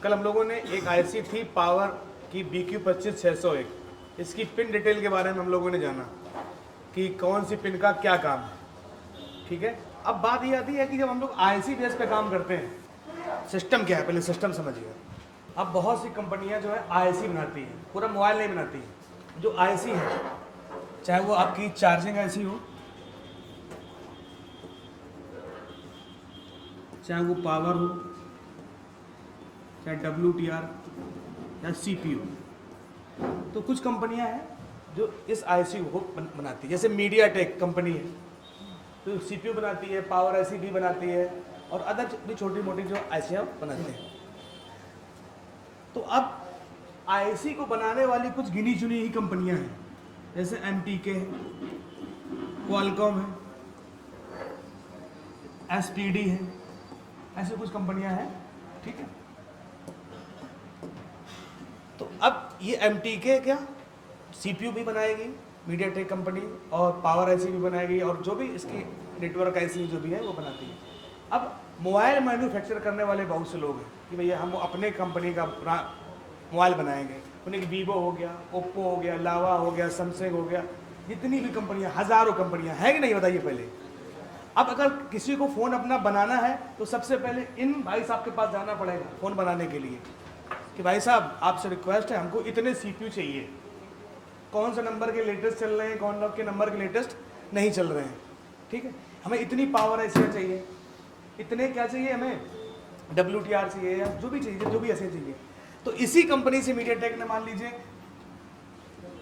कल हम लोगों ने एक आईसी थी पावर की BQ25601, इसकी पिन डिटेल के बारे में हम लोगों ने जाना कि कौन सी पिन का क्या काम है। ठीक है, अब बात ये आती है कि जब हम लोग आईसी बेस पे काम करते हैं, सिस्टम क्या है पहले सिस्टम समझिए। अब बहुत सी कंपनियां जो है आईसी बनाती हैं, पूरा मोबाइल नहीं बनाती हैं। जो आईसी है, चाहे वो आपकी चार्जिंग आईसी हो, चाहे वो पावर हो, चाहे WTR या CPU, तो कुछ कंपनियां हैं जो इस आईसी को बनाती है। जैसे मीडियाटेक कंपनी है तो CPU बनाती है, पावर आईसी भी बनाती है और अदर भी छोटी मोटी जो आईसियाँ बनाते हैं। तो अब आईसी को बनाने वाली कुछ गिनी चुनी ही कंपनियां हैं, जैसे MTK है, क्वालकॉम है, STD है, ऐसे कुछ कंपनियां हैं। ठीक है, तो अब ये MTK क्या CPU भी बनाएगी मीडियाटेक कंपनी, और पावर आईसी भी बनाएगी, और जो भी इसकी नेटवर्क आईसी जो भी है वो बनाती है। अब मोबाइल मैन्युफैक्चर करने वाले बहुत से लोग हैं कि भैया हम अपने कंपनी का मोबाइल बनाएंगे। उन्हें वीवो हो गया, ओप्पो हो गया, लावा हो गया, सैमसंग हो गया, जितनी भी कंपनियां, हज़ारों कंपनियां हैं कि नहीं, बताइए पहले। अब अगर किसी को फ़ोन अपना बनाना है तो सबसे पहले इन भाई साहब के पास जाना पड़ेगा फ़ोन बनाने के लिए कि भाई साहब आपसे रिक्वेस्ट है, हमको इतने CPU चाहिए, कौन से नंबर के लेटेस्ट चल रहे हैं, कौन के नंबर के लेटेस्ट नहीं चल रहे हैं। ठीक है, हमें इतनी पावर ऐसे चाहिए, इतने क्या चाहिए, हमें WTR चाहिए या जो भी चाहिए, जो भी ऐसे चाहिए। तो इसी कंपनी से मीडियाटेक ने, मान लीजिए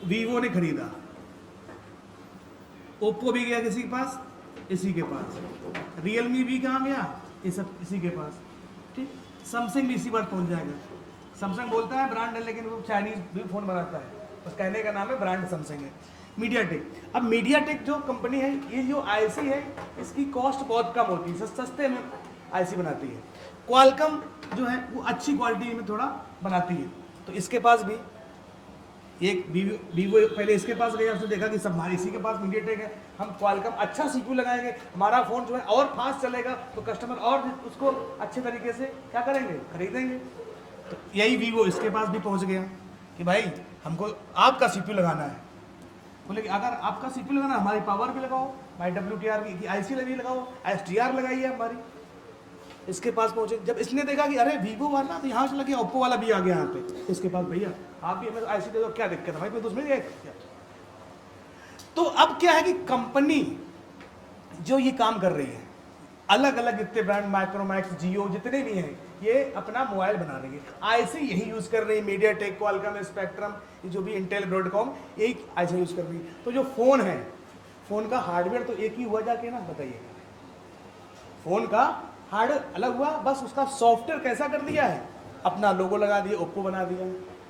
वीवो ने खरीदा, ओप्पो भी गया किसी के पास, इसी के पास, रियलमी भी कहाँ गया, ये सब इसी के पास। ठीक, सैमसंग भी इसी बार पहुंच जाएगा। सैमसंग बोलता है ब्रांड है, लेकिन वो चाइनीज भी फ़ोन बनाता है, बस कहने का नाम है ब्रांड सैमसंग है। मीडियाटेक, अब मीडियाटेक जो कंपनी है, ये जो आईसी है इसकी कॉस्ट बहुत कम होती है, सस्ते में आईसी बनाती है। क्वालकॉम जो है वो अच्छी क्वालिटी में थोड़ा बनाती है, तो इसके पास भी एक वीवो पहले इसके पास गए, उसने देखा कि सब हमारे इसी के पास मीडियाटेक है, हम क्वालकॉम अच्छा CPU लगाएंगे, हमारा फ़ोन जो है और फास्ट चलेगा, तो कस्टमर और उसको अच्छे तरीके से क्या करेंगे, खरीदेंगे। तो यही वीवो इसके पास भी पहुंच गया कि भाई हमको आपका CPU लगाना है। बोले कि अगर आपका CPU लगाना है, हमारी पावर भी लगाओ, हमारी WTR की आईसी भी लगाओ, STR लगाइए हमारी। इसके पास पहुंचे, जब इसने देखा कि अरे वीवो वाला तो यहाँ से लगे, ओप्पो वाला भी आ गया यहाँ पे इसके पास, भैया आप भी हमें आईसी दे दो, क्या दिक्कत है भाई, तो उसमें क्या। तो अब क्या है कि कंपनी जो ये काम कर रही है, अलग अलग जितने ब्रांड, माइक्रोमैक्स, जियो, जितने भी हैं, ये अपना मोबाइल बना रही है, आईसी यही यूज़ कर रही है। मीडियाटेक, क्वालकॉम, स्पेक्ट्रम, जो भी इंटेल, ब्रॉडकॉम, यही आईसी यूज़ कर रही है। तो जो फ़ोन है, फ़ोन का हार्डवेयर तो एक ही हुआ जाके ना, बताइए, फ़ोन का हार्डवेयर अलग हुआ, बस उसका सॉफ्टवेयर कैसा कर दिया है, अपना लोगो लगा दिया, ओप्पो बना दिया,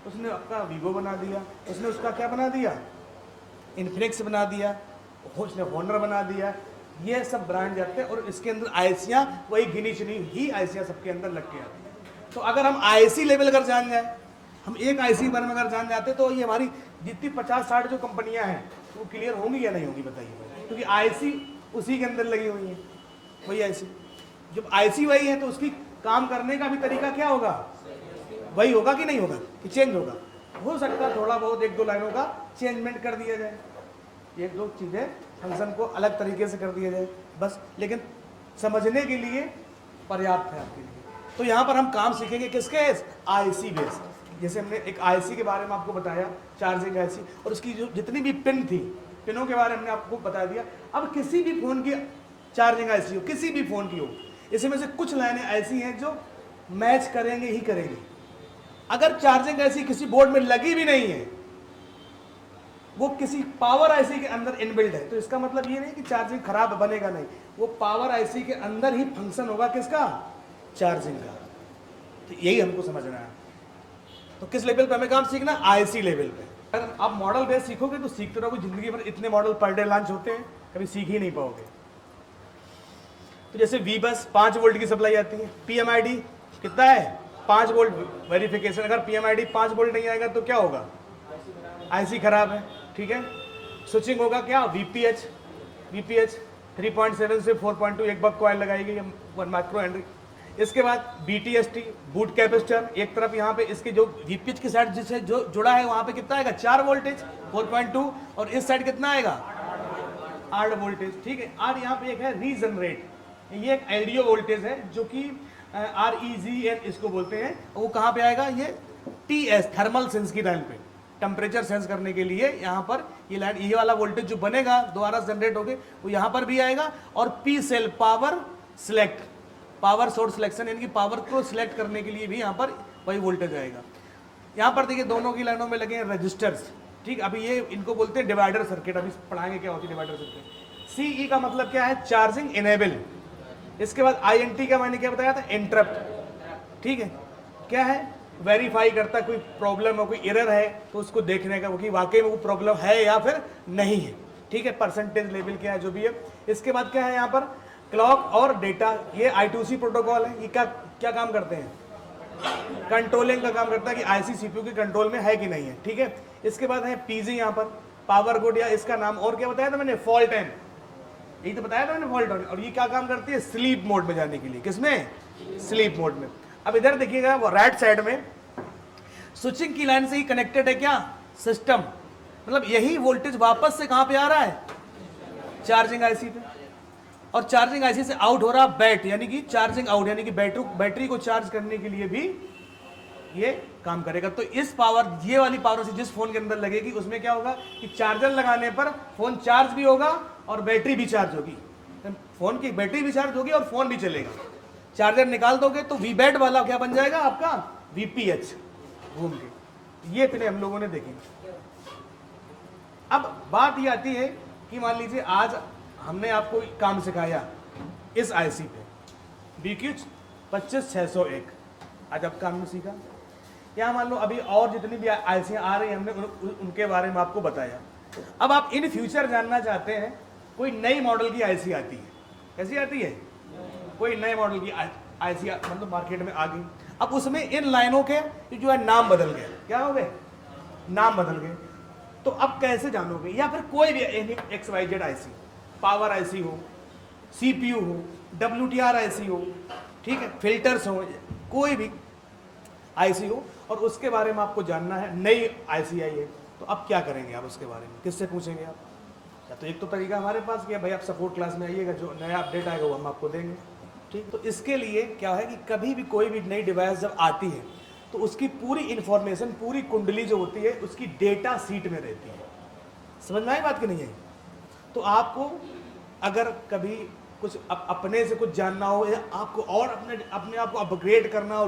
उसने अपना वीवो बना दिया, उसने उसका क्या बना दिया, इन्फिनिक्स बना दिया, उसने हॉनर बना दिया। ये सब ब्रांड जाते हैं और इसके अंदर आईसियाँ वही गिनी चुनी ही आईसियाँ सबके अंदर लग के आती हैं। तो अगर हम आईसी लेवल अगर जान जाए, हम एक आईसी के बारे में अगर जान जाते, तो ये हमारी जितनी 50-60 जो कंपनियां हैं वो क्लियर होंगी या नहीं होंगी, बताइए। क्योंकि आईसी उसी के अंदर लगी हुई है, वही आईसी। जब आईसी वही है तो उसकी काम करने का भी तरीका क्या होगा, वही होगा कि नहीं होगा, कि चेंज होगा। हो सकता है थोड़ा बहुत 1-2 लाइनों का चेंजमेंट कर दिया जाए, 1-2 चीज़ें फंक्शन को अलग तरीके से कर दिया जाए बस, लेकिन समझने के लिए पर्याप्त है आपके लिए। तो यहाँ पर हम काम सीखेंगे किसके, आईसी बेस। जैसे हमने एक आईसी के बारे में आपको बताया, चार्जिंग आईसी, और उसकी जो जितनी भी पिन थी, पिनों के बारे में हमने आपको बता दिया। अब किसी भी फ़ोन की चार्जिंग आईसी हो, किसी भी फ़ोन की हो, इसमें से कुछ लाइनें ऐसी हैं जो मैच करेंगे ही करेंगी। अगर चार्जिंग आईसी किसी बोर्ड में लगी भी नहीं है, वो किसी पावर आईसी के अंदर इनबिल्ट है, तो इसका मतलब ये नहीं कि चार्जिंग खराब बनेगा, नहीं, वो पावर आईसी के अंदर ही फंक्शन होगा किसका, चार्जिंग का। तो यही हमको समझना है। तो किस लेवल पे हमें काम सीखना, आईसी लेवल पे। अगर आप मॉडल बेस सीखोगे तो सीखते रहोगे, जिंदगी भर इतने मॉडल पर डे लॉन्च होते हैं, कभी सीख ही नहीं पाओगे। तो जैसे वी बस 5 वोल्ट की सप्लाई आती है, PMID कितना है, 5 वोल्ट वेरिफिकेशन। अगर PMID 5 वोल्ट नहीं आएगा तो क्या होगा, आईसी खराब है। ठीक है, स्विचिंग होगा क्या, VPH 3.7 से 4.2, एक बक कॉइल लगाएगी, 1 माइक्रो हेनरी, इसके बाद BTST बूट कैपेसिटर, एक तरफ यहाँ पे इसके जो वीपीएच की साइड जिससे जो जुड़ा है वहाँ पे कितना आएगा 4 वोल्टेज 4.2, और इस साइड कितना आएगा 8 वोल्टेज, ठीक है। और यहाँ पे एक है रीजनरेट, ये एक एलडीओ वोल्टेज है जो कि REGN इसको बोलते हैं। वो कहाँ पे आएगा, ये TS थर्मल सेंस की लाइन पे, टेम्परेचर सेंस करने के लिए यहाँ पर ये लाइन, ये वाला वोल्टेज जो बनेगा दोबारा जनरेट होके वो यहाँ पर भी आएगा। और P cell power select, power source selection, यानी कि पावर को सिलेक्ट करने के लिए भी यहाँ पर वही वोल्टेज आएगा। यहाँ पर देखिए दोनों की लाइनों में लगे हैं रजिस्टर्स, ठीक। अभी ये इनको बोलते हैं डिवाइडर सर्किट, अभी पढ़ाएंगे क्या होती है डिवाइडर सर्किट। CE का मतलब क्या है, चार्जिंग इनेबल। इसके बाद INT का मैंने क्या बताया था, इंटरप्ट, ठीक है। क्या है, वेरीफाई करता, कोई प्रॉब्लम हो, कोई एरर है तो उसको देखने का कि वाकई में वो प्रॉब्लम है या फिर नहीं है, ठीक है। परसेंटेज लेवल क्या है, जो भी है। इसके बाद क्या है यहाँ पर, क्लॉक और डेटा, ये I2C प्रोटोकॉल है। ये क्या काम करते हैं, कंट्रोलिंग का काम करता है कि IC CPU के कंट्रोल में है कि नहीं है, ठीक है। इसके बाद है PG, यहाँ पर पावर गुड, या इसका नाम और क्या बताया था मैंने, फॉल्ट टाइम, यही तो बताया था मैंने, फॉल्ट टाइम। और ये क्या काम करती है, स्लीप मोड में जाने के लिए, किसमें, स्लीप मोड में। अब इधर देखिएगा वो राइट साइड में स्विचिंग की लाइन से ही कनेक्टेड है क्या, सिस्टम, मतलब यही वोल्टेज वापस से कहां पे आ रहा है, चार्जिंग IC पे। और चार्जिंग IC से आउट हो रहा बैट, यानी कि चार्जिंग आउट, यानी कि बैटरी को चार्ज करने के लिए भी ये काम करेगा। तो इस पावर, ये वाली पावर से जिस फोन के अंदर लगेगी उसमें क्या होगा कि चार्जर लगाने पर फोन चार्ज भी होगा और बैटरी भी चार्ज होगी, फोन की बैटरी भी चार्ज होगी और फोन भी चलेगा। चार्जर निकाल दोगे तो वीबैट वाला क्या बन जाएगा आपका, VPH घूम के। ये इतने हम लोगों ने देखे। अब बात ये आती है कि मान लीजिए आज हमने आपको काम सिखाया इस IC पे BQ 25601, आज अब काम में सीखा। या मान लो अभी और जितनी भी IC आ रही हैं हमने उनके बारे में आपको बताया। अब आप इन फ्यूचर जानना चाहते हैं, कोई नई मॉडल की IC आती है, कैसी आती है, कोई नए मॉडल की IC मतलब मार्केट में आ गई। अब उसमें इन लाइनों के जो है नाम बदल गए, क्या हो गए, नाम बदल गए। तो अब कैसे जानोगे, या फिर कोई भी XYZ IC, पावर IC हो, CPU हो, WTR IC हो, ठीक है, फिल्टर्स हो, कोई भी IC हो, और उसके बारे में आपको जानना है, नई IC आई है, तो अब क्या करेंगे आप उसके बारे में, किससे पूछेंगे आप। या तो एक तो तरीका हमारे पास कि भाई आप सपोर्ट क्लास में आइएगा, जो नया अपडेट आएगा वो हम आपको देंगे, ठीक। तो इसके लिए क्या है कि कभी भी कोई भी नई डिवाइस जब आती है तो उसकी पूरी इंफॉर्मेशन, पूरी कुंडली जो होती है उसकी डेटा शीट में रहती है। समझ में आई बात कि नहीं है। तो आपको अगर कभी कुछ अपने से कुछ जानना हो, या आपको और अपने आप को अपग्रेड करना हो,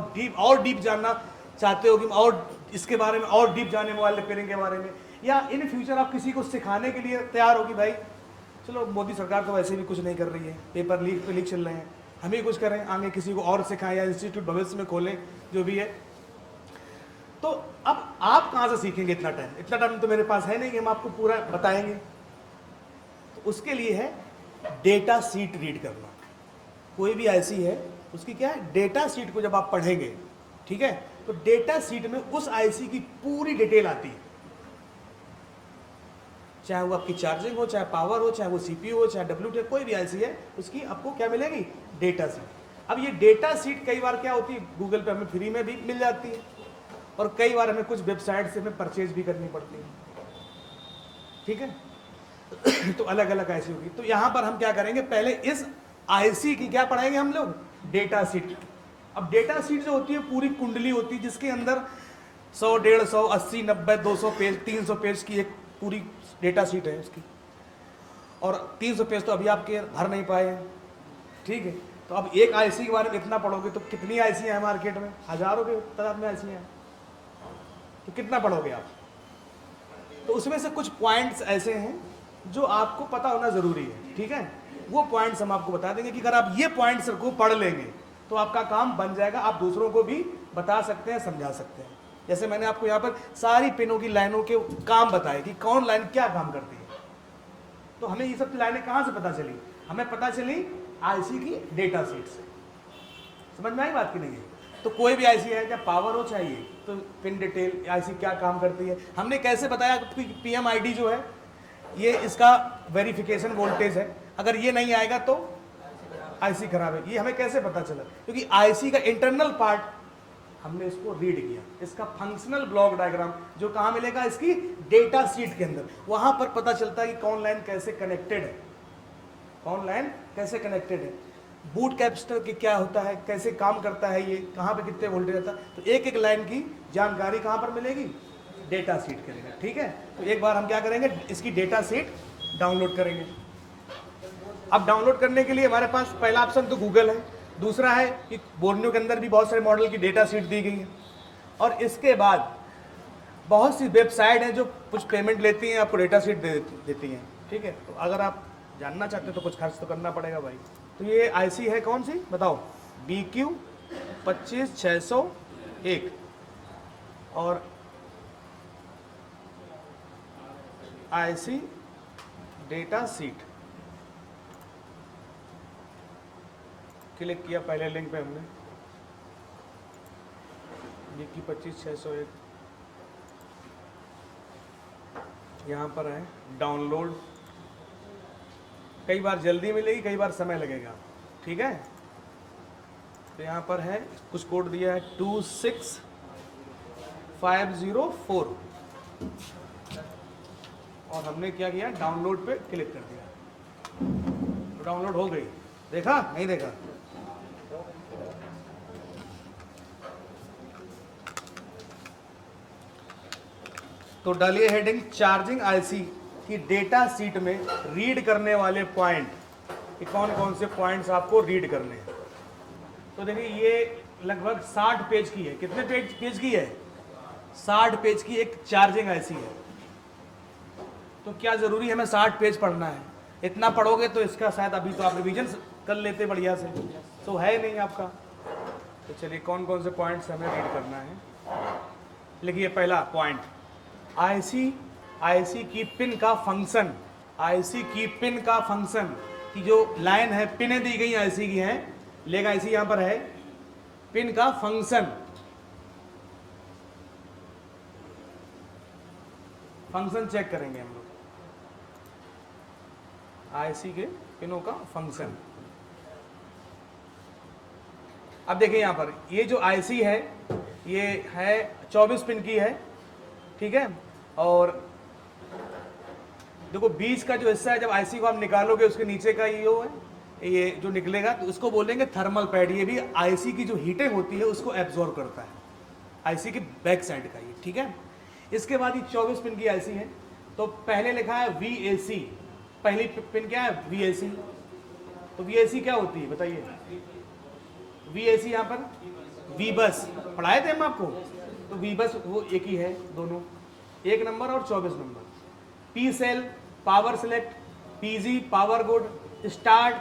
डीप जानना चाहते हो कि और इसके बारे में और डीप जाने मोबाइल रिपेयरिंग के बारे में, या इन फ्यूचर आप किसी को सिखाने के लिए तैयार हो कि भाई चलो मोदी सरकार तो वैसे भी कुछ नहीं कर रही है, पेपर लीक पे लीक चल रहे हैं, हम ही कुछ करें, आगे किसी को और सिखाएं या इंस्टीट्यूट भविष्य में खोलें, जो भी है। तो अब आप कहाँ से सीखेंगे, इतना टाइम तो मेरे पास है नहीं कि हम आपको पूरा बताएंगे। तो उसके लिए है डेटा शीट रीड करना। कोई भी IC है उसकी क्या है, डेटा शीट को जब आप पढ़ेंगे, ठीक है, तो डेटा शीट में उस IC की पूरी डिटेल आती है, चाहे वो आपकी चार्जिंग हो, चाहे पावर हो, चाहे वो CPU हो, चाहे WTR, कोई भी IC है उसकी आपको क्या मिलेगी, डेटा शीट। अब ये डेटा शीट कई बार क्या होती है, गूगल पे हमें फ्री में भी मिल जाती है, और कई बार हमें कुछ वेबसाइट से हमें परचेज भी करनी पड़ती है, ठीक है। तो अलग अलग IC होगी। तो यहाँ पर हम क्या करेंगे, पहले इस IC की क्या पढ़ाएंगे हम लोग, डेटा शीट। अब डेटा शीट जो होती है पूरी कुंडली होती है, जिसके अंदर 100, 150, 80, 90, 200 पेज, 300 पेज की एक पूरी डेटा शीट है उसकी। और 300 पेज तो अभी आपके भर नहीं पाए हैं, ठीक है। तो अब एक IC के बारे में इतना पढ़ोगे तो कितनी IC है मार्केट में, हजारों के तादाद में IC है, तो कितना पढ़ोगे आप। तो उसमें से कुछ पॉइंट्स ऐसे हैं जो आपको पता होना ज़रूरी है, ठीक है। वो पॉइंट्स हम आपको बता देंगे कि अगर आप ये पॉइंट्स को पढ़ लेंगे तो आपका काम बन जाएगा, आप दूसरों को भी बता सकते हैं, समझा सकते हैं। जैसे मैंने आपको यहाँ पर सारी पिनों की लाइनों के काम बताए कि कौन लाइन क्या काम करती है। तो हमें ये सब लाइनें कहाँ से पता चली, हमें पता चली IC की डेटा शीट से। समझ में आई बात की नहीं है। तो कोई भी IC है, क्या पावर हो चाहिए, तो पिन डिटेल, IC क्या काम करती है, हमने कैसे बताया कि PMID जो है ये इसका वेरिफिकेशन वोल्टेज है, अगर ये नहीं आएगा तो आईसी खराब है। ये हमें कैसे पता चला? क्योंकि आईसी का इंटरनल पार्ट हमने इसको रीड किया, इसका फंक्शनल ब्लॉक डायग्राम जो कहाँ मिलेगा? इसकी डेटा शीट के अंदर। वहां पर पता चलता है कि कौन लाइन कैसे कनेक्टेड है, कौन लाइन कैसे कनेक्टेड है, बूट कैपेसिटर की क्या होता है, कैसे काम करता है, ये कहाँ पे कितने वोल्टेज रहता है। तो एक एक लाइन की जानकारी कहाँ पर मिलेगी? डेटा शीट करेंगे। ठीक है, तो एक बार हम क्या करेंगे, इसकी डेटा शीट डाउनलोड करेंगे। अब डाउनलोड करने के लिए हमारे पास पहला ऑप्शन तो गूगल है, दूसरा है कि बोर्नियो के अंदर भी बहुत सारे मॉडल की डेटा शीट दी गई है, और इसके बाद बहुत सी वेबसाइट हैं जो कुछ पेमेंट लेती हैं, आपको डेटा शीट देती हैं। ठीक है, तो अगर आप जानना चाहते हो तो कुछ खर्च तो करना पड़ेगा भाई। तो ये आईसी है कौन सी बताओ? BQ 25601 और आईसी डेटा शीट। क्लिक किया पहले लिंक पे हमने, BQ 25601, यहाँ पर है डाउनलोड। कई बार जल्दी मिलेगी, कई बार समय लगेगा। ठीक है, तो यहाँ पर है कुछ कोड दिया है 26504 और हमने क्या किया? डाउनलोड पे क्लिक कर दिया, तो डाउनलोड हो गई। देखा नहीं देखा? तो डालिए हेडिंग चार्जिंग आईसी की डेटा शीट में रीड करने वाले पॉइंट, कि कौन कौन से पॉइंट्स आपको रीड करने हैं। तो देखिए ये लगभग 60 पेज की है। कितने पेज की है? 60 पेज की एक चार्जिंग आईसी है। तो क्या ज़रूरी है हमें 60 पेज पढ़ना है? इतना पढ़ोगे तो इसका शायद अभी तो आप रिवीजन कर लेते बढ़िया से, तो है नहीं आपका। तो चलिए कौन कौन से पॉइंट्स हमें रीड करना है। लिखिए पहला पॉइंट, आईसी की पिन का फंक्शन। आईसी की पिन का फंक्शन की जो लाइन है, पिनें दी गई आईसी की हैं, लेग आईसी यहाँ पर है, पिन का फंक्शन, फंक्शन चेक करेंगे हम लोग आईसी के पिनों का फंक्शन। अब देखिए यहाँ पर ये जो आईसी है ये है 24 पिन की है। ठीक है, और देखो बीच का जो हिस्सा है, जब आईसी को आप निकालोगे उसके नीचे का ये जो निकलेगा तो उसको बोलेंगे थर्मल पैड। ये भी आईसी की जो हीटिंग होती है उसको एब्जॉर्ब करता है, आईसी की बैक साइड का ये। ठीक है, इसके बाद ये 24 पिन की आईसी है। तो पहले लिखा है VAC, पहली पिन क्या है? VAC। तो VAC क्या होती है बताइए? VAC यहाँ पर VBus पढ़ाए थे हम आपको, तो VBus वो एक ही है, दोनों 1 नंबर और 24 number. P cell, power select, PG power good, start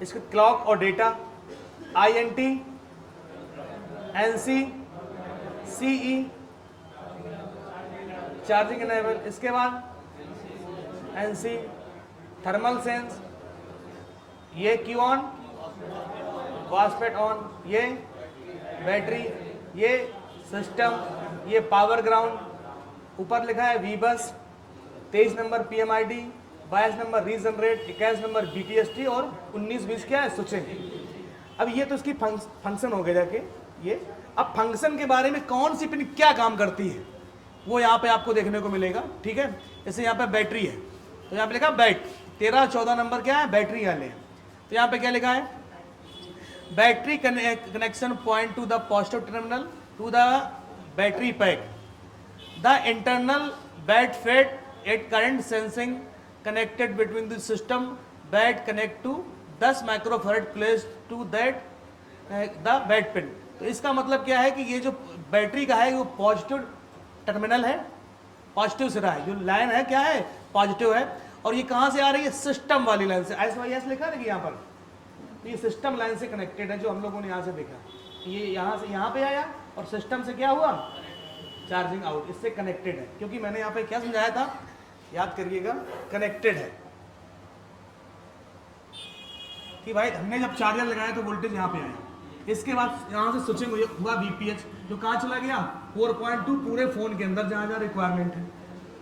इसका क्लॉक और data, INT, NC, CE charging enable. इसके बाद NC थर्मल सेंस, ये Q ऑन, वास्पेट ऑन, ये बैटरी, ये सिस्टम, ये पावर ग्राउंड। ऊपर लिखा है VBus, 23 number PMID, 22 number regenerate, 21 number BTST और 19-20 क्या है? स्विचिंग। अब ये तो इसकी फंक्शन हो गया जाके ये। अब फंक्शन के बारे में कौन सी पिन क्या काम करती है वो यहाँ पे आपको देखने को मिलेगा। ठीक है, जैसे यहाँ पे बैटरी है तो यहाँ पे लिखा बैट, 13-14 नंबर क्या है? बैटरी वाले हैं। तो यहाँ पे क्या लिखा है? Battery connection point to the positive terminal to the battery pack, the internal bat fed at current sensing connected between the system bat connect to 10 microfarad place to that the bat pin. तो इसका मतलब क्या है कि ये जो battery का है वो पॉजिटिव टर्मिनल है, पॉजिटिव सिरा है, जो लाइन है क्या है? पॉजिटिव है। और ये कहाँ से आ रही है? सिस्टम वाली लाइन से। SYS लिखा है यहाँ पर, तो ये सिस्टम लाइन से कनेक्टेड है, जो हम लोगों ने यहाँ से देखा। ये यहाँ से यहाँ पे आया और सिस्टम से क्या हुआ? चार्जिंग आउट, इससे कनेक्टेड है। क्योंकि मैंने यहाँ पे क्या समझाया था, याद करिएगा, कनेक्टेड है कि भाई हमने जब चार्जर लगाया तो वोल्टेज यहाँ पे आया, इसके बाद यहाँ से स्विचिंग हुआ VPH, जो कहाँ चला गया? 4.2 पूरे फोन के अंदर जहाँ जहाँ रिक्वायरमेंट है।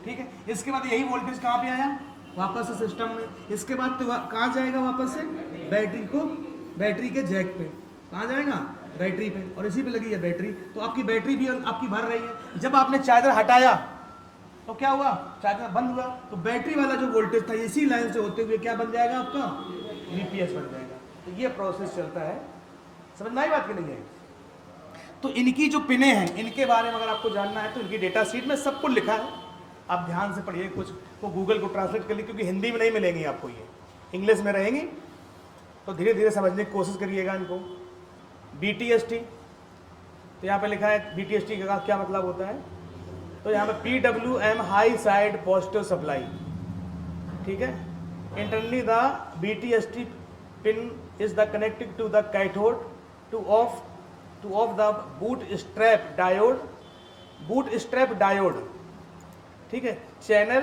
ठीक है, इसके बाद यही वोल्टेज कहाँ पे आया? वापस से सिस्टम में, इसके बाद तो कहाँ जाएगा वापस से बैटरी को, बैटरी के जैक पे कहाँ जाएगा, बैटरी पे, और इसी पे लगी है बैटरी, तो आपकी बैटरी भी आपकी भर रही है। जब आपने चार्जर हटाया तो क्या हुआ, चार्जर बंद हुआ, तो बैटरी वाला जो वोल्टेज था इसी लाइन से होते हुए क्या बन जाएगा आपका, वीपीएस बन जाएगा। तो ये प्रोसेस चलता है, समझ में आई बात कि नहीं है। तो इनकी जो पिने हैं इनके बारे में अगर आपको जानना है तो इनकी डेटा शीट में सब कुछ लिखा है, आप ध्यान से पढ़िए, कुछ को गूगल को ट्रांसलेट कर लीजिए, क्योंकि हिंदी में नहीं मिलेंगी आपको, ये इंग्लिश में रहेंगी, तो धीरे धीरे समझने की कोशिश करिएगा इनको। BTST, तो यहाँ पे लिखा है BTST का क्या मतलब होता है, तो यहाँ पे PWM high side positive supply, ठीक है। Internally the BTST pin is the connected to the cathode to of the bootstrap diode, ठीक है, channel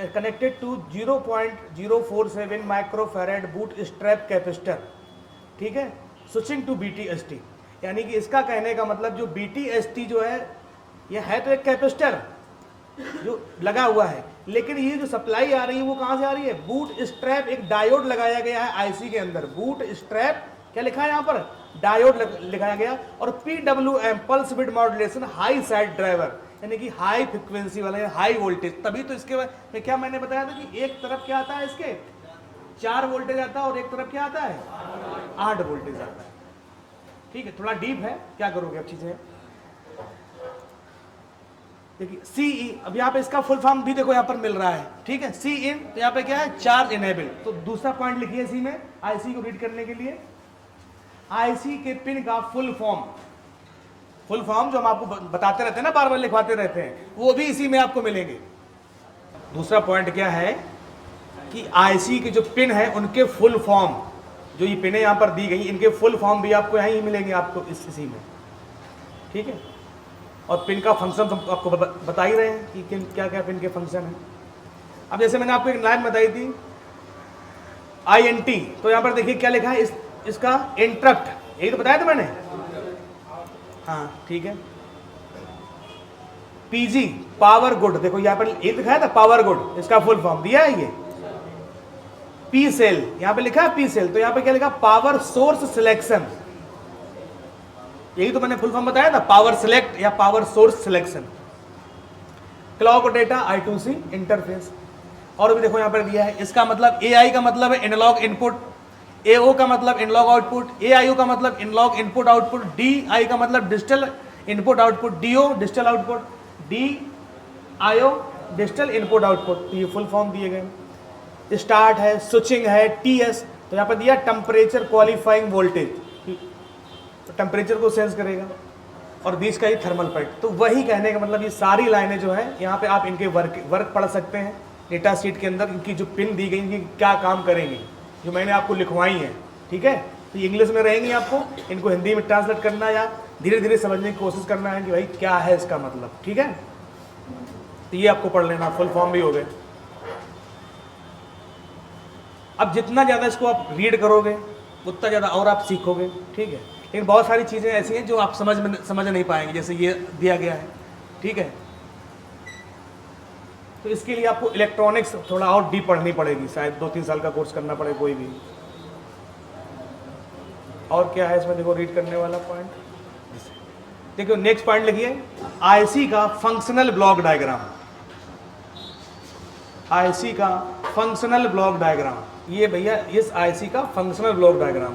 connected to 0.047 microfarad bootstrap capacitor, ठीक है, स्विचिंग टू BTST। यानी कि इसका कहने का मतलब जो BTST जो है ये है तो एक कैपेसिटर जो लगा हुआ है, लेकिन ये जो सप्लाई आ रही है वो कहाँ से आ रही है, बूटस्ट्रैप, एक डायोड लगाया गया है आईसी के अंदर, बूटस्ट्रैप क्या लिखा है यहाँ पर, डायोड लिखाया गया, और PWM पल्स विड मॉड्यूलेशन हाई साइड ड्राइवर, यानी कि हाई फ्रिक्वेंसी वाला, हाई वोल्टेज। तभी तो इसके में क्या मैंने बताया था कि एक तरफ क्या आता है, इसके 4 वोल्टेज आता है और एक तरफ क्या आता है 8 वोल्टेज आता है, ठीक है, थोड़ा डीप है, क्या करोगे अब चीजें। देखिए CE, अब यहाँ पे इसका फुल फॉर्म भी देखो यहाँ पर मिल रहा है, ठीक है, C इन, तो यहाँ पे क्या है, चार्ज इनेबल। तो दूसरा पॉइंट लिखिए इसी में आईसी को रीड करने के लिए, आईसी के पिन का फुल फॉर्म जो हम आपको बताते रहते हैं ना, बार बार लिखवाते रहते हैं, वो भी इसी में आपको मिलेंगे। दूसरा पॉइंट क्या है कि आईसी के जो पिन है उनके फुल फॉर्म, जो ये पिनें यहाँ पर दी गई, इनके फुल फॉर्म भी आपको यहीं मिलेंगे, आपको इसी में, ठीक है। और पिन का फंक्शन तो आपको बता ही रहे हैं कि क्या क्या पिन के फंक्शन है। अब जैसे मैंने आपको एक लाइन बताई थी INT, तो यहाँ पर देखिए क्या लिखा है, इसका इंटरप्ट, यही तो बताया था मैंने, हाँ ठीक है। PG पावर गुड, देखो यहाँ पर ये दिखाया था पावर गुड, इसका फुल फॉर्म दिया है ये। P सेल, यहाँ पे लिखा है P सेल, तो यहाँ पे क्या लिखा, पावर सोर्स सिलेक्शन, यही तो मैंने फुल फॉर्म बताया था, पावर सिलेक्ट या power source selection. Clock data I2C interface, और भी देखो यहाँ पर दिया है, इसका मतलब AI का मतलब है एनालॉग इनपुट, AO का मतलब एनालॉग आउटपुट, AIO का मतलब एनालॉग इनपुट आउटपुट, DI का मतलब digital input output, DO digital output, DIO digital input output, ये फुल फॉर्म दिए गए। स्टार्ट है, स्विचिंग है, TS, तो यहाँ पर दिया टेम्परेचर क्वालिफाइंग वोल्टेज, तो टेम्परेचर को सेंस करेगा, और बीच का ही थर्मल पॉइंट। तो वही कहने का मतलब ये सारी लाइनें जो है यहाँ पे आप इनके वर्क पढ़ सकते हैं डेटा शीट के अंदर, इनकी जो पिन दी गई इनकी क्या काम करेंगी, जो मैंने आपको लिखवाई है, ठीक है। तो इंग्लिश में रहेंगी, आपको इनको हिंदी में ट्रांसलेट करना या धीरे धीरे समझने की कोशिश करना है कि भाई क्या है इसका मतलब, ठीक है। तो ये आपको पढ़ लेना, फुल फॉर्म भी हो गए। अब जितना ज़्यादा इसको आप रीड करोगे उतना ज़्यादा और आप सीखोगे, ठीक है। लेकिन बहुत सारी चीज़ें ऐसी हैं जो आप समझ नहीं पाएंगे, जैसे ये दिया गया है, ठीक है। तो इसके लिए आपको इलेक्ट्रॉनिक्स थोड़ा और डीप पढ़नी पड़ेगी, शायद 2-3 साल का कोर्स करना पड़े कोई भी। और क्या है इसमें, देखो रीड करने वाला पॉइंट, देखो नेक्स्ट पॉइंट लिखिए, आईसी का फंक्शनल ब्लॉक डायग्राम, आईसी का फंक्शनल ब्लॉक डायग्राम, ये भैया इस आईसी का फंक्शनल ब्लॉक डायग्राम।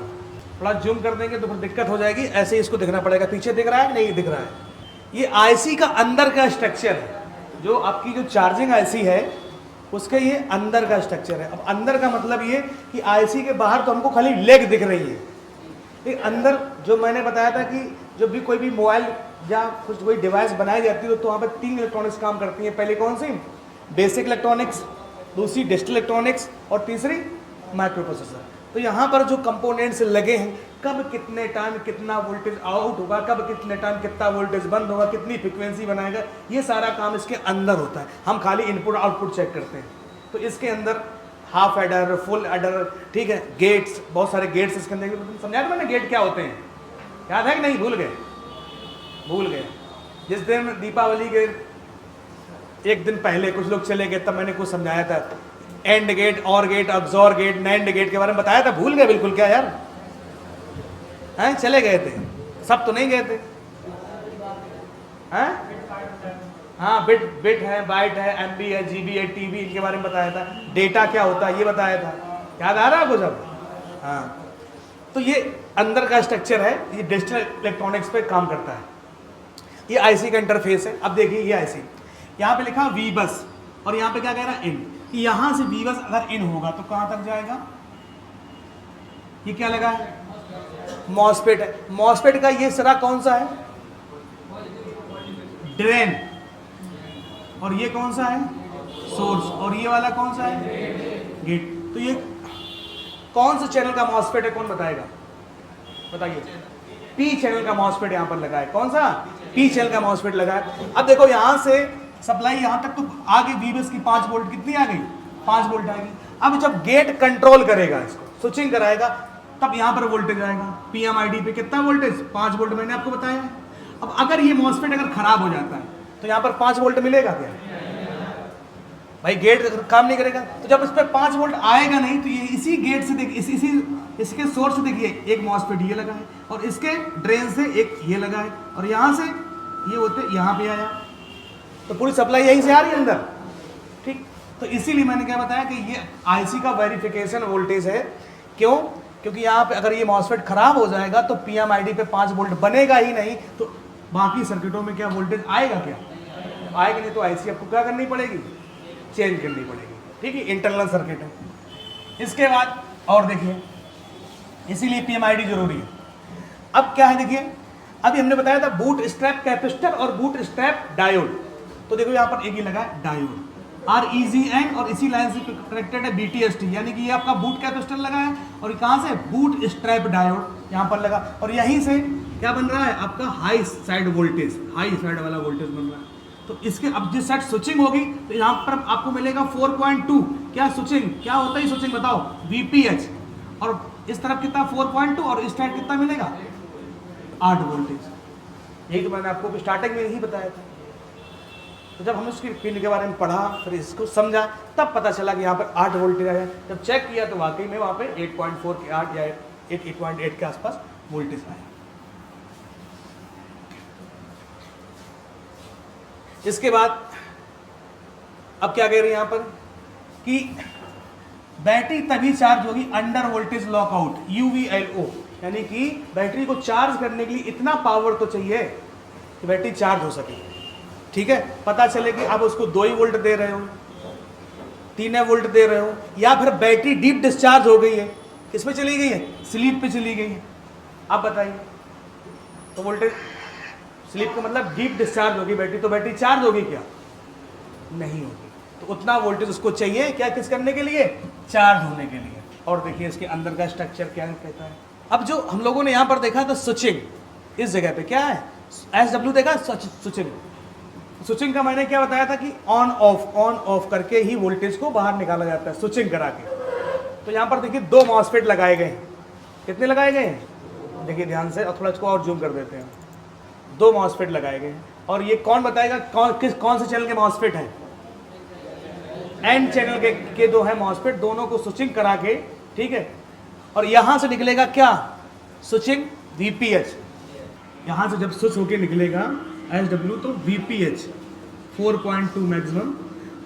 थोड़ा जूम कर देंगे तो फिर दिक्कत हो जाएगी, ऐसे ही इसको दिखना पड़ेगा, पीछे दिख रहा है नहीं दिख रहा है। ये आईसी का अंदर का स्ट्रक्चर है, जो आपकी जो चार्जिंग आईसी है उसके ये अंदर का स्ट्रक्चर है। अब अंदर का मतलब ये कि आईसी के बाहर तो हमको खाली लेग दिख रही है, लेकिन अंदर जो मैंने बताया था कि जब भी कोई भी मोबाइल या कुछ कोई डिवाइस बनाई जाती है तो वहाँ पर 3 इलेक्ट्रॉनिक्स काम करती हैं। पहले कौन सी, बेसिक इलेक्ट्रॉनिक्स, दूसरी डिजिटल इलेक्ट्रॉनिक्स, और तीसरी माइक्रो प्रोसेसर। तो यहाँ पर जो कंपोनेंट्स लगे हैं, कब कितने टाइम कितना वोल्टेज आउट होगा, कब कितने टाइम कितना वोल्टेज बंद होगा, कितनी फ्रिक्वेंसी बनाएगा, ये सारा काम इसके अंदर होता है। हम खाली इनपुट आउटपुट चेक करते हैं। तो इसके अंदर हाफ एडर, फुल एडर, ठीक है, गेट्स, बहुत सारे गेट्स इसके अंदर। समझाया मैंने गेट क्या होते हैं, याद है कि नहीं, भूल गए। जिस दिन दीपावली के एक दिन पहले कुछ लोग चले गए, तब मैंने कुछ समझाया था। एंड गेट, और गेट, अग्जॉर गेट, नैंड गेट के बारे में बताया था, भूल गए बिल्कुल क्या यार? हैं, चले गए थे, सब तो नहीं गए थे। हैं, हाँ, बिट है, बाइट है, एमबी है, जीबी है, टीबी, इनके बारे में बताया था। डेटा क्या होता है ये बताया था, याद आ रहा है आपको सब? हाँ, तो ये अंदर का स्ट्रक्चर है, ये डिजिटल इलेक्ट्रॉनिक्स पे काम करता है। ये आईसी का इंटरफेस है। अब देखिए ये आईसी, यहाँ पे लिखा वी बस, और यहाँ पे क्या कह रहा है, इन। यहाँ से वी बस अगर इन होगा तो कहाँ तक जाएगा? ये क्या लगा है? मॉसफेट है। मॉसफेट का ये सिरा कौन सा है? ड्रेन। और ये कौन सा है? सोर्स। और ये वाला कौन सा है? गेट। तो ये कौन सा चैनल का मॉसफेट है, कौन बताएगा? बताइए। पी चैनल का मॉसफेट यहाँ पर लगा है। कौन सा? पी चैनल का मॉसफेट लगा है। अब देखो यहाँ से सप्लाई यहाँ तक, तो आगे वीबीएस की 5 वोल्ट कितनी आ गई? 5 वोल्ट आ गई। अब जब गेट कंट्रोल करेगा, इसको स्विचिंग कराएगा, तब यहाँ पर वोल्टेज आएगा। पीएमआईडी पे कितना वोल्टेज? 5 वोल्ट मैंने आपको बताया है। अब अगर ये मॉसफेट अगर खराब हो जाता है तो यहाँ पर 5 वोल्ट मिलेगा क्या? भाई गेट काम नहीं करेगा। तो जब इस पर 5 वोल्ट आएगा नहीं, तो ये इसी गेट से देखिए, इसके सोर्स से देखिए, एक मॉसफेट ये लगा है, और इसके ड्रेन से एक ये लगा है, और यहाँ से ये होते यहाँ पे आया, तो पूरी सप्लाई यहीं से आ रही है अंदर। ठीक, तो इसीलिए मैंने क्या बताया कि ये आईसी का वेरिफिकेशन वोल्टेज है। क्यों? क्योंकि यहाँ पे अगर ये मॉसफेट खराब हो जाएगा तो पीएमआईडी पे 5 वोल्ट बनेगा ही नहीं, तो बाकी सर्किटों में क्या वोल्टेज आएगा? क्या आएगा? नहीं तो आईसी आपको क्या करनी पड़ेगी? चेंज करनी पड़ेगी। ठीक है, इंटरनल सर्किट है। इसके बाद और देखिए, इसीलिए पीएमआईडी जरूरी है। अब क्या है देखिए, अभी हमने बताया था बूट स्ट्रैप कैपेसिटर और बूट स्ट्रैप डायोड। तो देखो यहाँ पर एक ही लगा है डायोड, REGN, और इसी लाइन से कनेक्टेड है BTST, यानी कि ये आपका बूट कैपेसिटर लगा है, और कहाँ से? बूट स्ट्रैप डायोड यहाँ पर लगा, और यहीं से क्या बन रहा है? आपका high side voltage, high side वाला वोल्टेज बन रहा है। तो इसके अब जिस साइड स्विचिंग होगी तो यहाँ पर आपको मिलेगा 4.2। क्या स्विचिंग, क्या होता है स्विचिंग बताओ? VPH। और इस तरफ कितना? 4.2, और इस साइड कितना मिलेगा? 8 वोल्टेज। यही तो मैंने आपको स्टार्टिंग में यही बताया था। तो जब हमने उसकी पिन के बारे में पढ़ा, फिर इसको समझा, तब पता चला कि यहाँ पर 8 वोल्टेज आया। जब चेक किया तो वाकई में वहाँ पे 8.4 के 8 या 8.8 के आसपास वोल्टेज आया। इसके बाद अब क्या कह रहे हैं यहाँ पर कि बैटरी तभी चार्ज होगी अंडर वोल्टेज लॉकआउट, UVLO, यानी कि बैटरी को चार्ज करने के लिए इतना पावर तो चाहिए कि बैटरी चार्ज हो सके। ठीक है, पता चले कि आप उसको 2 ही वोल्ट दे रहे हो, 3 वोल्ट दे रहे हो, या फिर बैटरी डीप डिस्चार्ज हो गई है, किस पे चली गई है? स्लीप पे चली गई है। आप बताइए, तो वोल्टेज स्लीप का मतलब डीप डिस्चार्ज होगी बैटरी, तो बैटरी चार्ज होगी क्या? नहीं होगी। तो उतना वोल्टेज उसको चाहिए क्या? किस करने के लिए? चार्ज होने के लिए। और देखिए इसके अंदर का स्ट्रक्चर क्या कहता है। अब जो हम लोगों ने यहाँ पर देखा था स्विचिंग, इस जगह पे क्या है? SW देखा, स्विचिंग। स्विचिंग का मैंने क्या बताया था कि ऑन ऑफ करके ही वोल्टेज को बाहर निकाला जाता है, स्विचिंग करा के। तो यहाँ पर देखिए 2 मॉसफेट लगाए गए हैं। कितने लगाए गए हैं? देखिए ध्यान से, और थोड़ा इसको और जूम कर देते हैं। 2 मॉसफेट लगाए गए हैं, और ये कौन बताएगा कौन से चैनल के मॉसफेट हैं? एन चैनल के 2 है मॉसफेट, दोनों को स्विचिंग करा के, ठीक है। और यहाँ से निकलेगा क्या? Switching VPH। यहाँ से जब स्विच होके निकलेगा SW तो VPH 4.2 मैक्सिमम।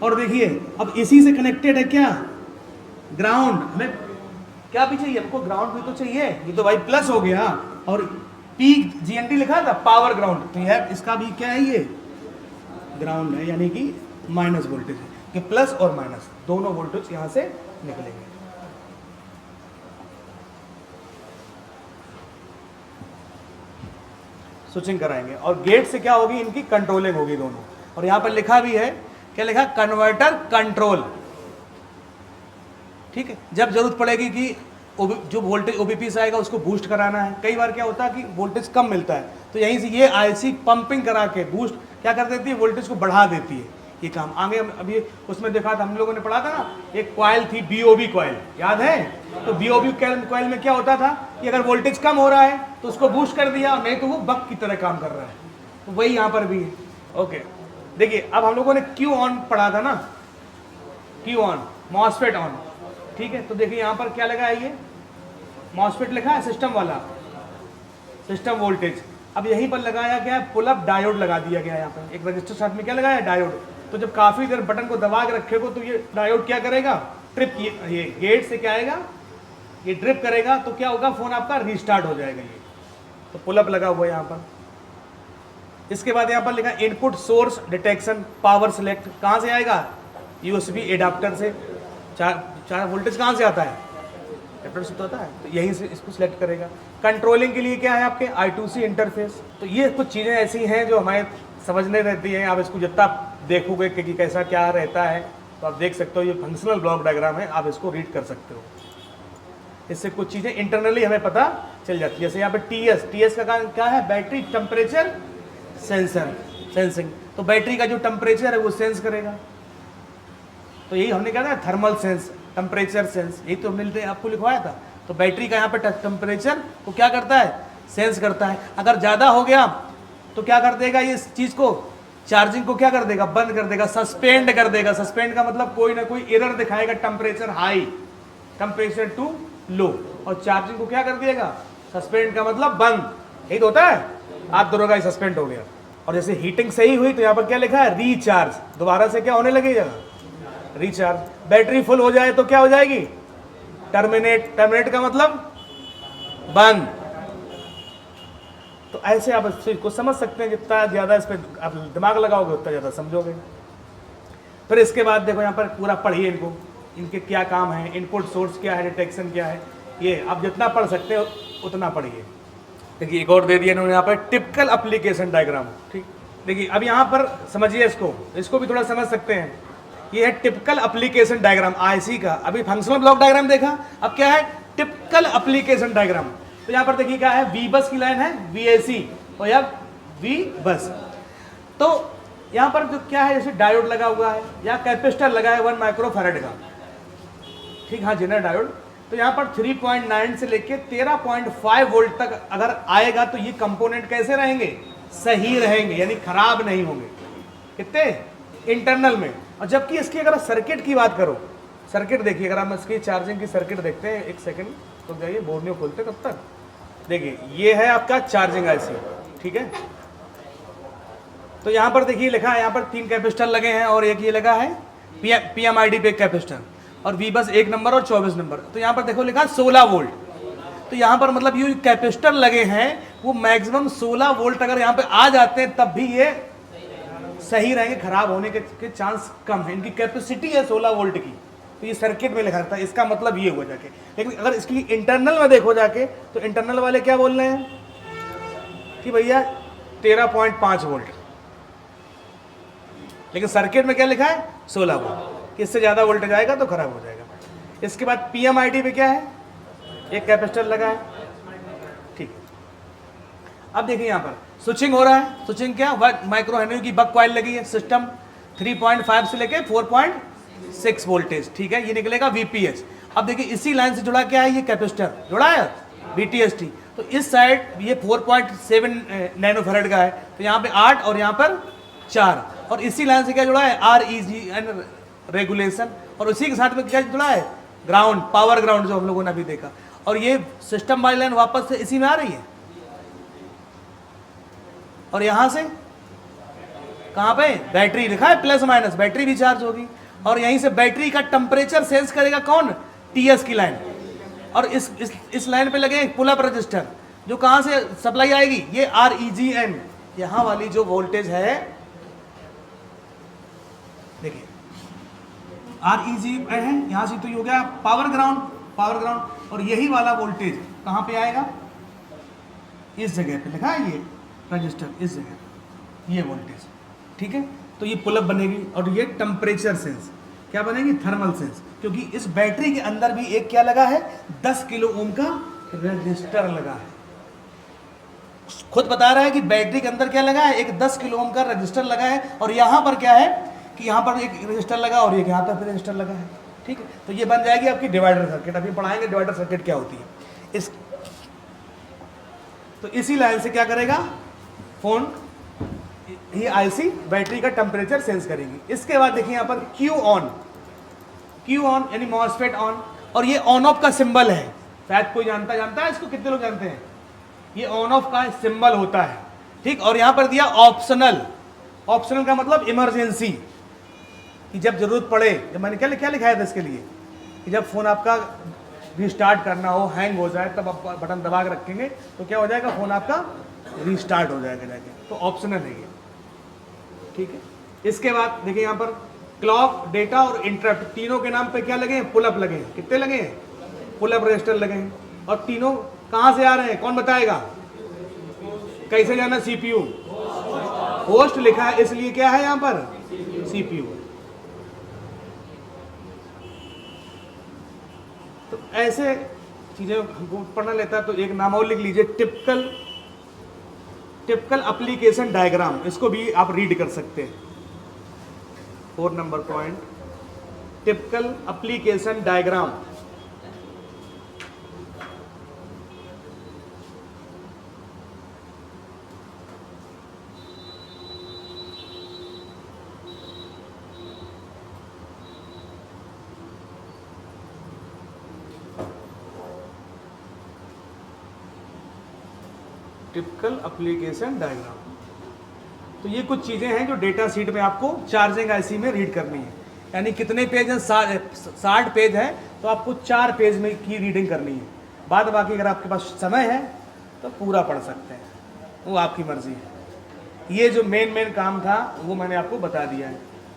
और देखिए अब इसी से कनेक्टेड है क्या? ग्राउंड। हमें क्या भी चाहिए? हमको ग्राउंड भी तो चाहिए। ये तो भाई प्लस हो गया, और P GND लिखा था पावर ग्राउंड, तो यह इसका भी क्या है? ये ग्राउंड है, यानी कि माइनस वोल्टेज है, कि प्लस और माइनस दोनों वोल्टेज यहाँ से निकलेंगे। स्विचिंग कराएंगे, और गेट से क्या होगी? इनकी कंट्रोलिंग होगी दोनों। और यहाँ पर लिखा भी है, क्या लिखा? Converter control. ठीक है, जब जरूरत पड़ेगी कि जो वोल्टेज OBP से आएगा उसको बूस्ट कराना है। कई बार क्या होता है कि वोल्टेज कम मिलता है, तो यहीं से ये आईसी पंपिंग करा के बूस्ट क्या कर देती है? वोल्टेज को बढ़ा देती है। ये काम आगे अभी उसमें देखा था, हम लोगों ने पढ़ा था ना, एक कॉइल थी BOB कॉइल, याद है? तो BOB कॉइल में क्या होता था कि अगर वोल्टेज कम हो रहा है तो उसको बूस्ट कर दिया, नहीं तो वो बक की तरह काम कर रहा है। तो वही यहाँ पर भी है। ओके, देखिए अब हम लोगों ने Q ऑन पढ़ा था ना, Q ऑन, मॉसफेट ऑन, ठीक है। तो देखिए यहाँ पर क्या लगा है, ये मॉसफेट लिखा है, सिस्टम वाला, सिस्टम वोल्टेज। अब यहीं पर लगाया गया है पुल अप डायोड, लगा दिया गया है यहाँ पर एक रजिस्टर साथ में क्या लगाया है, डायोड। तो जब काफ़ी देर बटन को दबा के रखेगा तो ये डायोड क्या करेगा, ट्रिप, ये गेट से क्या आएगा, ये ट्रिप करेगा, तो क्या होगा, फ़ोन आपका रीस्टार्ट हो जाएगा ये। तो पुल अप लगा हुआ है यहाँ पर। इसके बाद यहाँ पर लिखा input source detection power select, कहाँ से आएगा, USB एडाप्टर से। चार वोल्टेज कहाँ से आता है, एडाप्टर से तो आता है, तो यहीं से इसको सिलेक्ट करेगा। कंट्रोलिंग के लिए क्या है आपके I2C इंटरफेस। तो ये कुछ चीज़ें ऐसी हैं जो हमें समझने रहती हैं। आप इसको जितना देखोगे कि कैसा क्या रहता है तो आप देख सकते हो, ये फंक्शनल ब्लॉक डायग्राम है, आप इसको रीड कर सकते हो। इससे कुछ चीज़ें इंटरनली हमें पता चल जाती है। जैसे यहाँ पे TS का काम क्या है, बैटरी टेम्परेचर सेंसर, सेंसिंग। तो बैटरी का जो टेम्परेचर है वो सेंस करेगा। तो यही हमने कहा था, थर्मल सेंस, टेम्परेचर सेंस, यही तो हमने आपको लिखवाया था। तो बैटरी का यहाँ पे टेम्परेचर को क्या करता है, सेंस करता है। अगर ज़्यादा हो गया तो क्या कर देगा, ये चीज़ को, चार्जिंग को क्या कर देगा, बंद कर देगा, सस्पेंड कर देगा। सस्पेंड का मतलब कोई ना कोई एरर दिखाएगा, temperature high, temperature to low, और चार्जिंग को क्या कर देगा, सस्पेंड का मतलब बंद। यही तो होता है, आप दोनों का सस्पेंड हो गया। और जैसे हीटिंग सही हुई तो यहाँ पर क्या लिखा है, रीचार्ज, दोबारा से क्या होने लगेगा, रिचार्ज। बैटरी फुल हो जाए तो क्या हो जाएगी, टर्मिनेट, टर्मिनेट का मतलब बंद। तो ऐसे आप इस चीज को समझ सकते हैं, जितना ज़्यादा इस पर आप दिमाग लगाओगे उतना ज़्यादा समझोगे। फिर इसके बाद देखो यहाँ पर पूरा पढ़िए इनको, इनके क्या काम है, इनपुट सोर्स क्या है, डिटेक्शन क्या है, ये आप जितना पढ़ सकते हो उतना पढ़िए। देखिए एक और दे दिया इन्होंने यहाँ पर, टिपिकल एप्लीकेशन डायग्राम, ठीक। देखिए अब यहाँ पर समझिए इसको भी थोड़ा समझ सकते हैं। ये है टिपिकल एप्लीकेशन डायग्राम IC का। अभी फंक्शनल ब्लॉक डायग्राम देखा, अब क्या है, टिपिकल एप्लीकेशन डायग्राम। तो यहाँ पर देखिए क्या है, V बस की लाइन है, VAC, और या V बस। तो यहाँ पर जो क्या है, जैसे डायोड लगा हुआ है या कैपेसिटर लगा है 1 माइक्रोफैराड का, ठीक, हाँ जेनर डायोड। तो यहाँ पर 3.9 से लेके 13.5 वोल्ट तक अगर आएगा तो ये कंपोनेंट कैसे रहेंगे, सही रहेंगे, यानी खराब नहीं होंगे। कितने, इंटरनल में। और जबकि इसकी अगर सर्किट की बात करो, सर्किट देखिए, अगर हम इसकी चार्जिंग की सर्किट देखते हैं, एक सेकंड तो जाइए, बोर्ड नहीं खोलते कब तक। देखिए ये है आपका चार्जिंग IC, ठीक है। तो यहाँ पर देखिए लिखा है, यहाँ पर 3 कैपेसिटर लगे हैं और एक ये लगा है PMID पे कैपेसिटर, और V बस 1 नंबर और 24 नंबर। तो यहाँ पर देखो लिखा है 16 वोल्ट। तो यहाँ पर मतलब ये कैपेसिटर लगे हैं वो मैक्सिमम 16 वोल्ट अगर यहाँ पे आ जाते हैं तब भी ये सही रहेंगे, खराब होने के चांस कम है। इनकी कैपेसिटी है 16 वोल्ट की, तो ये सर्किट में लिखा था, इसका मतलब ये हुआ जाके। लेकिन अगर इसकी इंटरनल में देखो जाके तो इंटरनल वाले क्या बोल रहे हैं कि भैया 13.5 वोल्ट, लेकिन सर्किट में क्या लिखा है 16 वोल्ट, कि इससे ज़्यादा वोल्टेज आएगा तो खराब हो जाएगा। इसके बाद PMID पे क्या है, एक कैपेसिटर लगा है, ठीक है। अब देखिए यहाँ पर स्विचिंग हो रहा है, स्विचिंग क्या, 1 माइक्रो हेनरी की बक कॉइल लगी है, सिस्टम 3.5 से लेके 4.6 वोल्टेज, ठीक है, ये निकलेगा VPH। अब देखिए इसी लाइन से जुड़ा क्या है, ये कैपेसिटर जुड़ा है VTST। तो इस साइड ये 4.7 नैनोफैराड का है, तो यहाँ पे 8 और यहाँ पर 4, और इसी लाइन से क्या जुड़ा है, REGN रेगुलेशन, और उसी के साथ में क्या जुड़ा है, ग्राउंड, पावर ग्राउंड, जो हम लोगों ने अभी देखा। और ये सिस्टम वाली लाइन वापस से इसी में आ रही है, और यहां से कहां पे, बैटरी लिखा है प्लस माइनस, बैटरी भी चार्ज होगी, और यहीं से बैटरी का टेम्परेचर सेंस करेगा कौन, TS की लाइन। और इस लाइन पे लगे पुल अप रजिस्टर, जो कहां से सप्लाई आएगी, ये REGN, यहां वाली जो वोल्टेज है, देखिए REGN है, यहां से तो ये हो गया पावर ग्राउंड, पावर ग्राउंड। और यही वाला वोल्टेज कहां पे आएगा, इस जगह पे लिखा है ये रजिस्टर, इस जगह ये वोल्टेज, ठीक है। तो ये पुल अप बनेगी, और ये टेम्परेचर सेंस क्या बनेगी, थर्मल सेंस, क्योंकि इस बैटरी के अंदर भी एक क्या लगा है, 10 किलो ओम का रजिस्टर लगा है। खुद बता रहा है कि बैटरी के अंदर क्या लगा है, एक 10 किलो ओम का रजिस्टर लगा है, और यहाँ पर क्या है कि यहाँ पर एक रजिस्टर लगा और एक यहाँ पर फिर रजिस्टर लगा है, ठीक है। तो ये बन जाएगी आपकी डिवाइडर सर्किट। अभी पढ़ाएंगे डिवाइडर सर्किट क्या होती है। तो इसी लाइन से क्या करेगा फोन, ये IC बैटरी का टेम्परेचर सेंस करेगी। इसके बाद देखिए यहाँ पर Q ऑन, क्यू ऑन यानी मॉसफेट ऑन, और ये ऑन ऑफ का सिंबल है, शायद कोई जानता है इसको, कितने लोग जानते हैं? ये ऑन ऑफ का सिंबल होता है, ठीक। और यहाँ पर दिया ऑप्शनल, ऑप्शनल का मतलब इमरजेंसी, कि जब जरूरत पड़े, जब मैंने क्या लिखा है इसके लिए, कि जब फ़ोन आपका रिस्टार्ट करना हो, हैंग हो जाए, तब आप बटन दबा के रखेंगे तो क्या हो जाएगा, फ़ोन आपका रिस्टार्ट हो जाएगा जाके, तो ऑप्शनल है ये, ठीक है। इसके बाद देखिए यहाँ पर क्लॉक, डेटा और इंटरप्ट, तीनों के नाम पे क्या लगे हैं, पुल अप लगे हैं। कितने लगे हैं? पुल अप रजिस्टर लगे हैं। और तीनों कहाँ से आ रहे हैं, कौन बताएगा? कैसे जाना? सीपीयू, होस्ट लिखा है इसलिए क्या है यहाँ पर, सीपीयू। तो ऐसे चीजें हमको पढ़ना लेता है, तो एक नाम और लिख लीजिए, टिपिकल एप्लीकेशन डायग्राम, इसको भी आप रीड कर सकते हैं। 4 number point, typical application diagram. Typical application diagram, तो ये कुछ चीज़ें हैं जो डेटा शीट में आपको चार्जिंग आईसी में रीड करनी है। यानी कितने पेज हैं? 60 पेज है, तो आपको 4 पेज में की रीडिंग करनी है। बाद बाकी अगर आपके पास समय है तो पूरा पढ़ सकते हैं, वो आपकी मर्जी है। ये जो मेन काम था वो मैंने आपको बता दिया है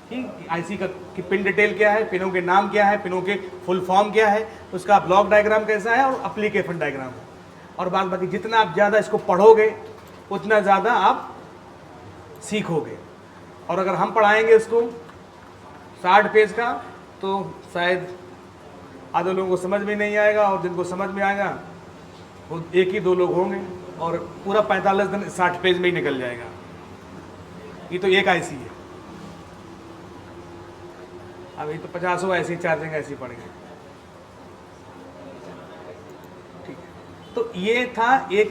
कि आईसी का कि पिन डिटेल क्या है, पिनों के नाम क्या है, पिनों के फुल फॉर्म क्या है, उसका ब्लॉक डायग्राम कैसा है और एप्लीकेशन डायग्राम है। और बाद बाकी जितना आप ज़्यादा इसको पढ़ोगे उतना ज़्यादा आप सीखोगे। और अगर हम पढ़ाएंगे इसको 60 पेज का, तो शायद आधे लोगों को समझ में नहीं आएगा, और जिनको समझ में आएगा वो 1 ही 2 लोग होंगे, और पूरा 45 दिन 60 पेज में ही निकल जाएगा। ये तो एक आईसी है, अभी तो 50 ऐसी चार्जिंग ऐसी पड़ गई, ठीक है। तो ये था एक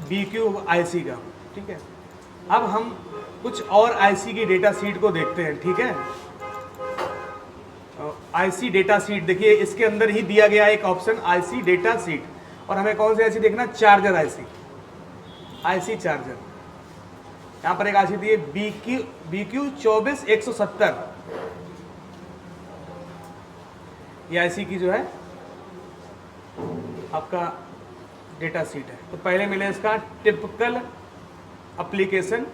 BQ आईसी का, ठीक है। अब हम कुछ और आईसी की डेटा शीट को देखते हैं, ठीक है। आईसी डेटा शीट देखिए, इसके अंदर ही दिया गया एक ऑप्शन आईसी डेटा शीट, और हमें कौन से आईसी देखना? Charger IC charger. यहाँ पर एक आईसी दी है BQ 24170, ये आईसी की जो है आपका डेटा शीट है। तो पहले मिले इसका टिपिकल एप्लीकेशन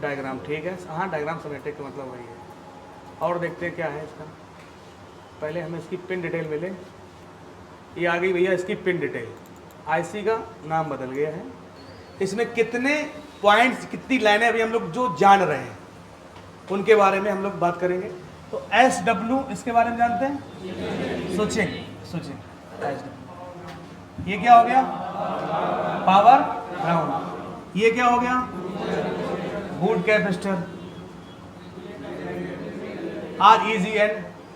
डायग्राम, ठीक है। हाँ, डायग्राम समेटिक का मतलब वही है। और देखते हैं क्या है इसका। पहले हमें इसकी पिन डिटेल मिले, ये आ गई भैया इसकी पिन डिटेल। आईसी का नाम बदल गया है, इसमें कितने पॉइंट्स, कितनी लाइनें अभी हम लोग जो जान रहे हैं उनके बारे में हम लोग बात करेंगे। तो SW इसके बारे में जानते हैं, स्विचिंग SW। ये क्या हो गया? Power ground. ये क्या हो गया? Boot capacitor. REGN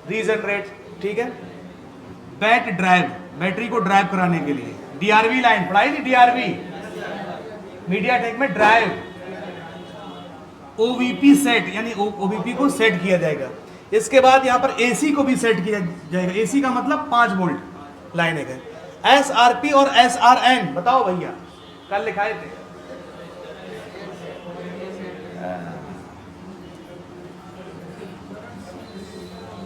रीजनरेट, ठीक है। बैट ड्राइव, बैटरी को ड्राइव कराने के लिए। DRV लाइन पढ़ाई थी, DRV मीडियाटेक में ड्राइव। OVP सेट, यानी OVP को सेट किया जाएगा। इसके बाद यहाँ पर AC को भी सेट किया जाएगा। AC का मतलब 5 वोल्ट लाइन है। SRP और SRN बताओ भैया, कल लिखाए थे।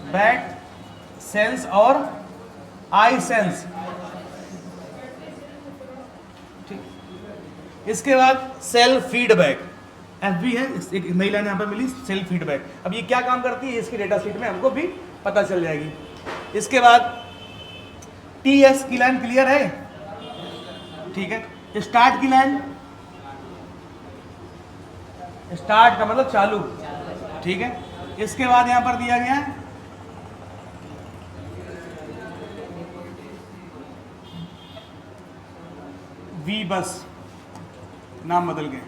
बैट सेंस और आई सेंस, ठीक। इसके बाद सेल फीडबैक, FB है, एक नई लाइन यहाँ पर मिली, सेल फीडबैक। अब ये क्या काम करती है इसकी डेटा शीट में हमको भी पता चल जाएगी। इसके बाद TS की लाइन क्लियर है, ठीक है। स्टार्ट की लाइन, स्टार्ट का मतलब चालू, ठीक है। इसके बाद यहां पर दिया गया है V बस, नाम बदल गए।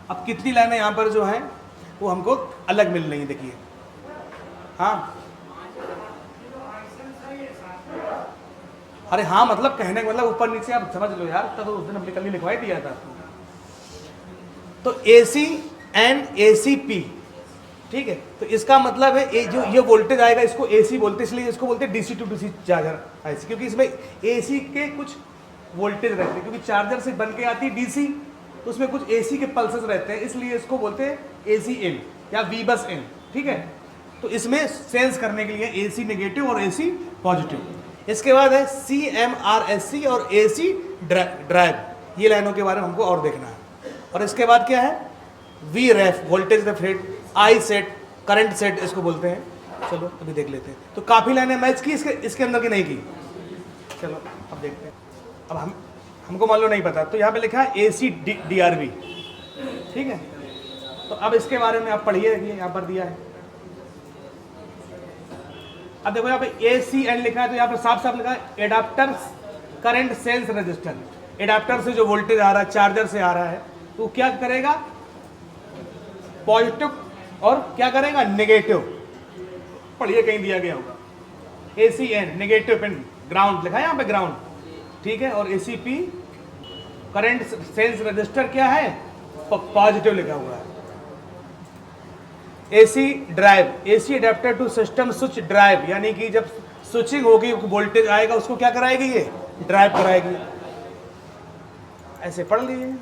अब कितनी लाइनें यहां पर जो है वो हमको अलग मिल रही है, देखिए। हाँ, अरे हाँ, मतलब कहने का मतलब ऊपर नीचे आप समझ लो यार, तब तो उस दिन हमने कल ही लिखवाई दिया था। तो AC and ACP ठीक है। तो इसका मतलब है ये वोल्टेज आएगा, इसको एसी बोलते हैं, इसलिए इसको बोलते हैं DC to DC charger IC, क्योंकि इसमें एसी के कुछ वोल्टेज रहते हैं, क्योंकि चार्जर से बन के आती है डीसी, तो उसमें कुछ एसी के पल्सेस रहते हैं, इसलिए इसको बोलते हैं एसी इन या वी बस इन। ठीक है, तो इसमें सेंस करने के लिए एसी नेगेटिव और एसी पॉजिटिव। इसके बाद है CMRSC और AC ड्राइव, ये लाइनों के बारे में हमको और देखना है। और इसके बाद क्या है, VREF voltage reference, I set current set इसको बोलते हैं। चलो अभी देख लेते हैं। तो काफ़ी लाइनें मैच की, इसके अंदर की नहीं की। चलो अब देखते हैं। अब हमको मान लो नहीं पता, तो यहाँ पे लिखा है AC DRV। ठीक है, तो अब इसके बारे में आप पढ़िए, यहाँ पर दिया है। अब देखो यहाँ पे ACN लिखा है, तो यहाँ पे साफ साफ लिखा है adapter current sense resistor. Adapter से जो वोल्टेज आ रहा है, चार्जर से आ रहा है, तो क्या करेगा, पॉजिटिव और क्या करेगा, नेगेटिव। पढ़िए कहीं दिया गया होगा। ACN नेगेटिव पिन, ग्राउंड लिखा है यहाँ पे ग्राउंड। ठीक है, और ACP करंट सेंस रजिस्टर क्या है, पॉजिटिव लिखा हुआ है। AC drive, AC adapter to system switch drive, यानी कि जब स्विचिंग होगी वोल्टेज आएगा, उसको क्या कराएगी, ये ड्राइव कराएगी। ऐसे पढ़ लीजिए।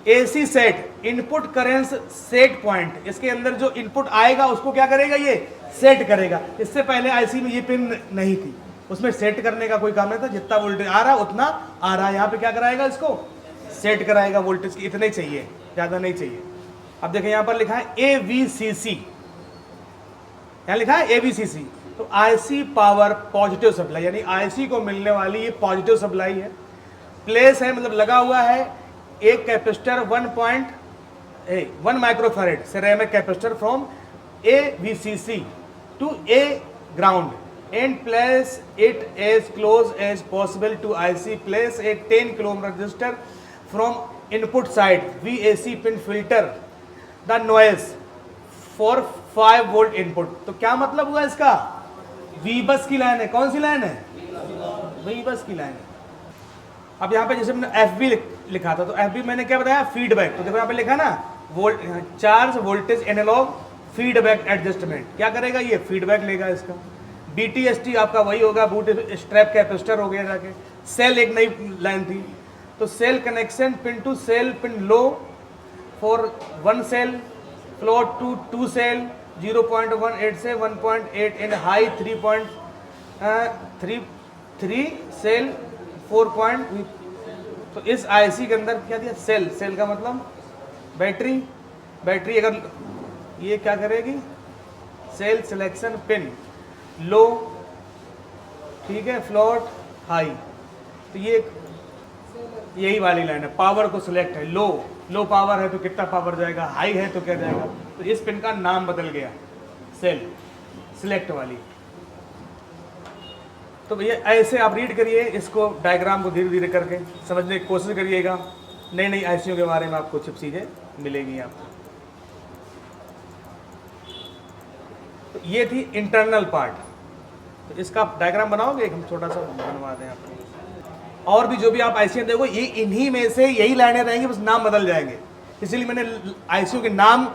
AC set input currents set point, इसके अंदर जो इनपुट आएगा उसको क्या करेगा, ये सेट करेगा। इससे पहले IC में ये पिन नहीं थी, उसमें सेट करने का कोई काम नहीं था, जितना वोल्टेज आ रहा उतना आ रहा है। यहाँ पे क्या कराएगा, इसको सेट कराएगा, वोल्टेज की इतने चाहिए, ज़्यादा नहीं चाहिए। अब देखें यहाँ पर लिखा है AVCC, यहाँ लिखा है AVCC, तो IC पावर पॉजिटिव सप्लाई, यानी IC को मिलने वाली ये पॉजिटिव सप्लाई है। प्लेस है मतलब लगा हुआ है एक capacitor 1 microfarad ceramic capacitor from AVCC to A ground and place it as close as possible to IC. Place a 10 kilo ohm resistor from input side. VAC pin filter the noise for 5 volt input. तो क्या मतलब हुआ इसका, V बस की line है। कौन सी line है, V बस की लाइन है। अब यहाँ पे जैसे मैंने FB लिखा था, तो FB मैंने क्या बताया, फीडबैक। तो देखो यहाँ पे लिखा ना, charge voltage analog feedback adjustment, क्या करेगा, ये फीडबैक लेगा इसका। BTST आपका वही होगा, बूट स्ट्रैप कैपेसिटर हो गया जाके। सेल एक नई लाइन थी, तो cell connection pin to cell pin low for 1 cell, float to 2 cell, 0.18 से 1.8 इन हाई 3.3 सेल 4. तो इस IC के अंदर क्या दिया, सेल का मतलब बैटरी अगर ये क्या करेगी, सेल सिलेक्शन पिन लो, ठीक है, फ्लोट हाई, तो ये यही वाली लाइन है। पावर को सिलेक्ट है, लो पावर है तो कितना पावर जाएगा, हाई है तो क्या जाएगा। तो इस पिन का नाम बदल गया, सेल सिलेक्ट वाली। तो भैया ऐसे आप रीड करिए इसको, डायग्राम को धीरे धीरे करके समझने की कोशिश करिएगा। नई नई ICयों के बारे में आपको कुछ चीज़ें मिलेंगी आपको। तो ये थी इंटरनल पार्ट। तो इसका डायग्राम बनाओगे, एक हम छोटा सा बनवा दें आपको। और भी जो भी आप ICयाँ देखो, ये इन्हीं में से यही लाइनें रहेंगी, बस नाम बदल जाएंगे। इसीलिए मैंने ICयों के नाम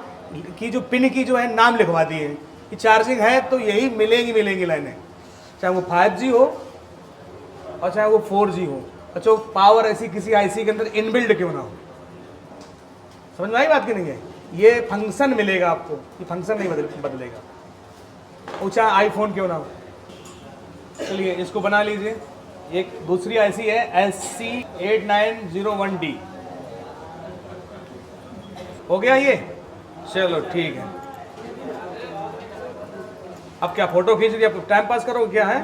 की जो पिन की जो है नाम लिखवा दिए हैं कि चार्जिंग है तो यही मिलेंगी लाइनें, चाहे वो 5G हो और चाहे वो 4G हो। अच्छा, पावर ऐसी किसी IC के अंदर इनबिल्ड क्यों ना हो। समझ में आई बात की नहीं है, ये फंक्शन मिलेगा आपको, ये फंक्शन नहीं बदलेगा। वो चाहे आईफोन क्यों ना हो। चलिए इसको बना लीजिए। एक दूसरी IC है SC8901D, हो गया ये, चलो ठीक है। अब क्या फोटो खींच रही है, टाइम पास करो क्या है।